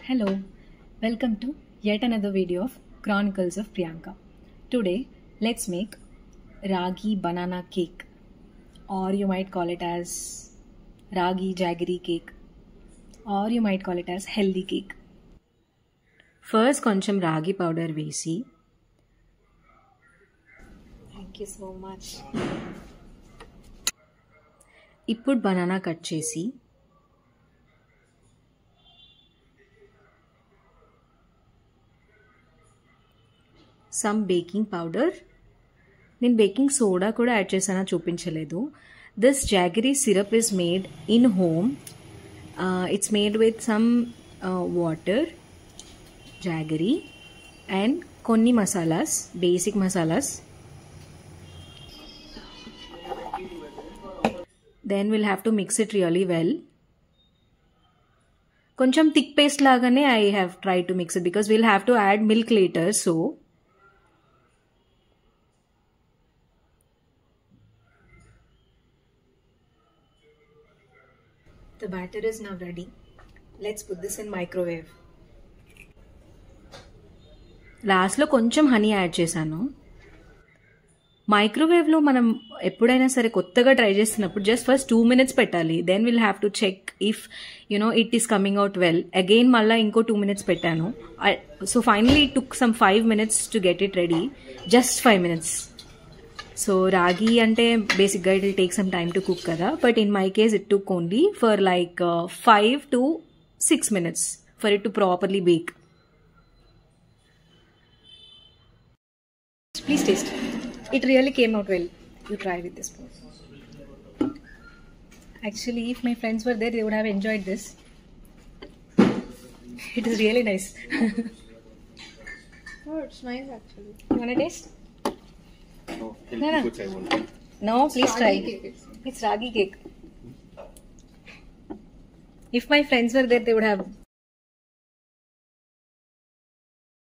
Hello, welcome to yet another video of Chronicles of Priyanka. Today, let's make Ragi banana cake, or you might call it as Ragi jaggery cake, or you might call it as healthy cake. First, కొంచెం రాగి powder వేసి Thank you so much. ఇప్పుడు banana cut చేసి some baking powder. నేను baking soda కూడా add చేసానా చూపించలేదు. This jaggery syrup is made in home. It's made with some water, jaggery and కొన్ని masalas, basic masalas. Then will have to mix it really well. కొంచెం thick paste లాగానే I have try to mix it because will have to add milk later. So the batter is now ready. Let's put this in microwave. లాస్ట్లో కొంచెం honey add చేశాను. మైక్రోవేవ్లో మనం ఎప్పుడైనా సరే కొత్తగా try చేస్తున్నప్పుడు జస్ట్ ఫస్ట్ 2 minutes పెట్టాలి. Then will have to check if it is coming out well. Again మళ్ళీ ఇంకో 2 minutes పెట్టాను. So finally it took some 5 minutes to get it ready. Just 5 minutes. So ragi అంటే బేసిక్గా it will take some time to cook కదా, but in my case it took only for like 5 to 6 minutes for it to properly bake. Please taste. It really came out well. You try with this spoon. Actually, if my friends were there, they would have enjoyed this. It is really nice. Oh, it's nice actually. You want to taste? No. No, please try. Cake. It's ragi cake. If my friends were there, they would have